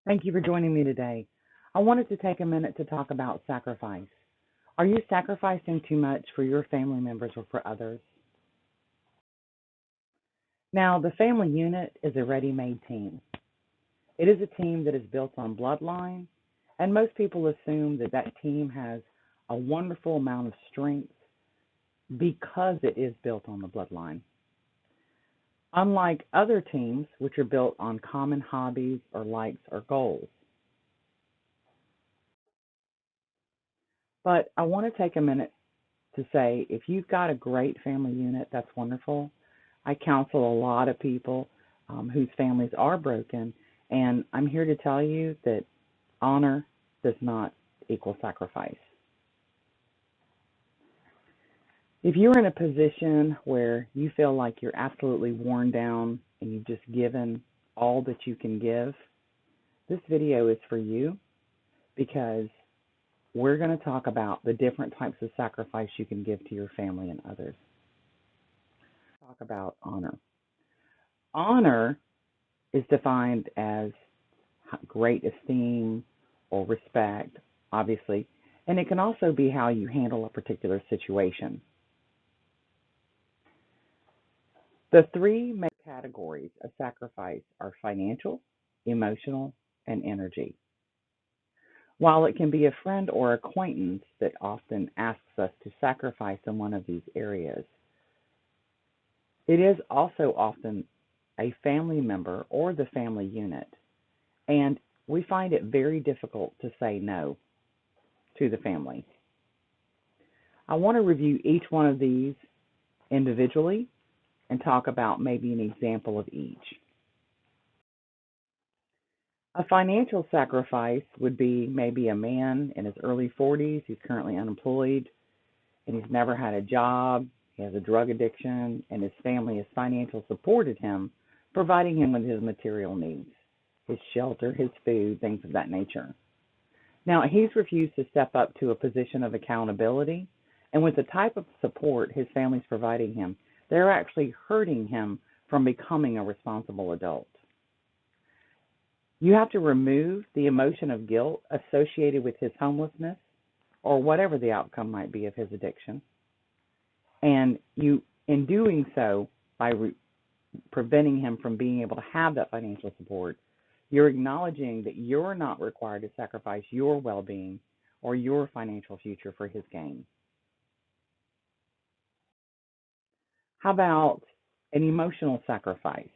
Thank you for joining me today. I wanted to take a minute to talk about sacrifice. Are you sacrificing too much for your family members or for others? Now, the family unit is a ready made team. It is a team that is built on bloodline, and most people assume that that team has a wonderful amount of strength because it is built on the bloodline. Unlike other teams, which are built on common hobbies or likes or goals. But I want to take a minute to say if you've got a great family unit, that's wonderful. I counsel a lot of people whose families are broken, and I'm here to tell you that honor does not equal sacrifice. If you're in a position where you feel like you're absolutely worn down and you've just given all that you can give, this video is for you because we're going to talk about the different types of sacrifice you can give to your family and others. Talk about honor. Honor is defined as great esteem or respect, obviously, and it can also be how you handle a particular situation. The three main categories of sacrifice are financial, emotional, and energy. While it can be a friend or acquaintance that often asks us to sacrifice in one of these areas, it is also often a family member or the family unit, and we find it very difficult to say no to the family. I want to review each one of these individually and talk about maybe an example of each. A financial sacrifice would be maybe a man in his early 40s who's currently unemployed and he's never had a job, he has a drug addiction, and his family has financially supported him, providing him with his material needs, his shelter, his food, things of that nature. Now, he's refused to step up to a position of accountability, and with the type of support his family's providing him, they're actually hurting him from becoming a responsible adult. You have to remove the emotion of guilt associated with his homelessness or whatever the outcome might be of his addiction. And you, in doing so, by preventing him from being able to have that financial support, you're acknowledging that you're not required to sacrifice your well being or your financial future for his gain. How about an emotional sacrifice?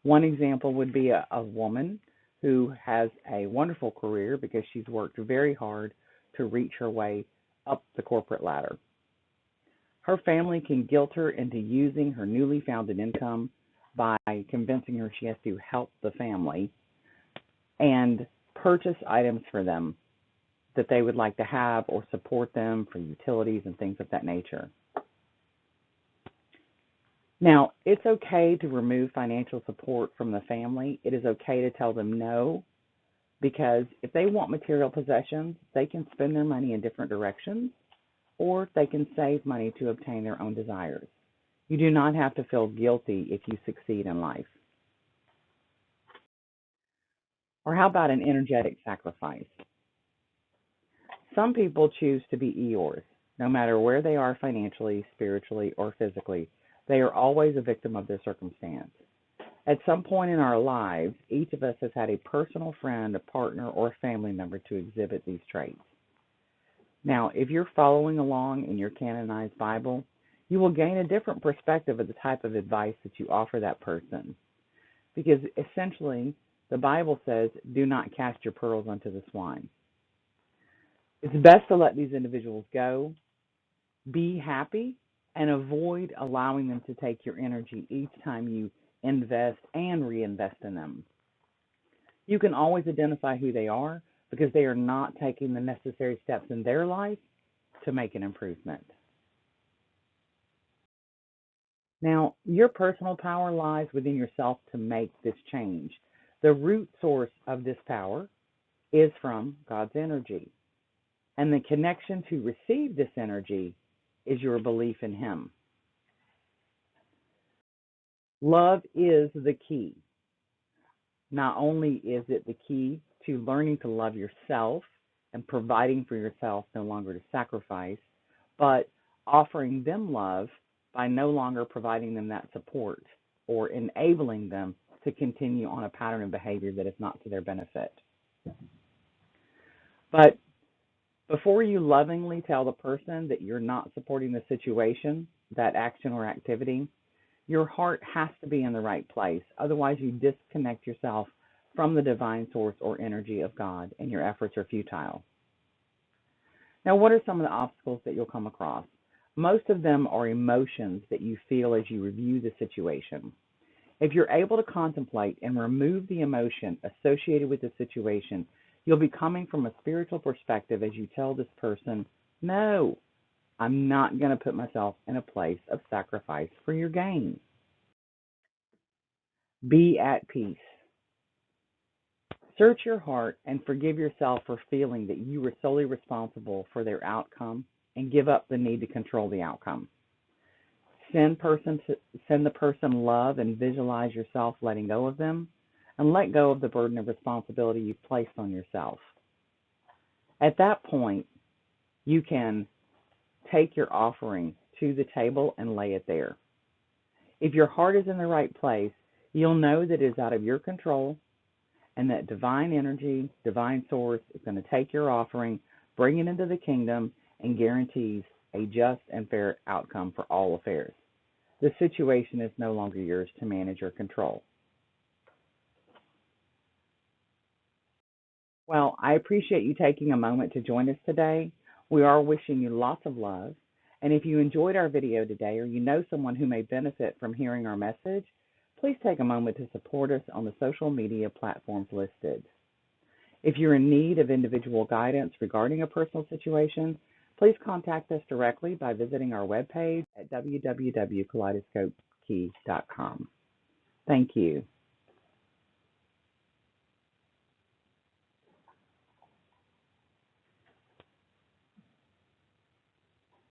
One example would be a woman who has a wonderful career because she's worked very hard to reach her way up the corporate ladder. Her family can guilt her into using her newly founded income by convincing her she has to help the family and purchase items for them that they would like to have or support them for utilities and things of that nature. Now, it's okay to remove financial support from the family. It is okay to tell them no, because if they want material possessions, they can spend their money in different directions, or they can save money to obtain their own desires. You do not have to feel guilty if you succeed in life. Or how about an energetic sacrifice? Some people choose to be eeyores, no matter where they are financially, spiritually, or physically. They are always a victim of their circumstance. At some point in our lives, each of us has had a personal friend, a partner, or a family member to exhibit these traits. Now, if you're following along in your canonized Bible, you will gain a different perspective of the type of advice that you offer that person. Because essentially, the Bible says, do not cast your pearls unto the swine. It's best to let these individuals go, be happy, and avoid allowing them to take your energy each time you invest and reinvest in them. You can always identify who they are because they are not taking the necessary steps in their life to make an improvement. Now, your personal power lies within yourself to make this change. The root source of this power is from God's energy, and the connection to receive this energy is your belief in Him. Love is the key. Not only is it the key to learning to love yourself and providing for yourself, no longer to sacrifice, but offering them love by no longer providing them that support or enabling them to continue on a pattern of behavior that is not to their benefit. But before you lovingly tell the person that you're not supporting the situation, that action or activity, your heart has to be in the right place. Otherwise, you disconnect yourself from the divine source or energy of God, and your efforts are futile. Now, what are some of the obstacles that you'll come across? Most of them are emotions that you feel as you review the situation. If you're able to contemplate and remove the emotion associated with the situation, you'll be coming from a spiritual perspective as you tell this person, no, I'm not going to put myself in a place of sacrifice for your gain. Be at peace. Search your heart and forgive yourself for feeling that you were solely responsible for their outcome, and give up the need to control the outcome. Send the person love and visualize yourself letting go of them, and let go of the burden of responsibility you've placed on yourself. At that point, you can take your offering to the table and lay it there. If your heart is in the right place, you'll know that it is out of your control, and that divine energy, divine source is going to take your offering, bring it into the kingdom, and guarantees a just and fair outcome for all affairs. The situation is no longer yours to manage or control. Well, I appreciate you taking a moment to join us today. We are wishing you lots of love. And if you enjoyed our video today, or you know someone who may benefit from hearing our message, please take a moment to support us on the social media platforms listed. If you're in need of individual guidance regarding a personal situation, please contact us directly by visiting our webpage at www.kaleidoscopekey.com. Thank you.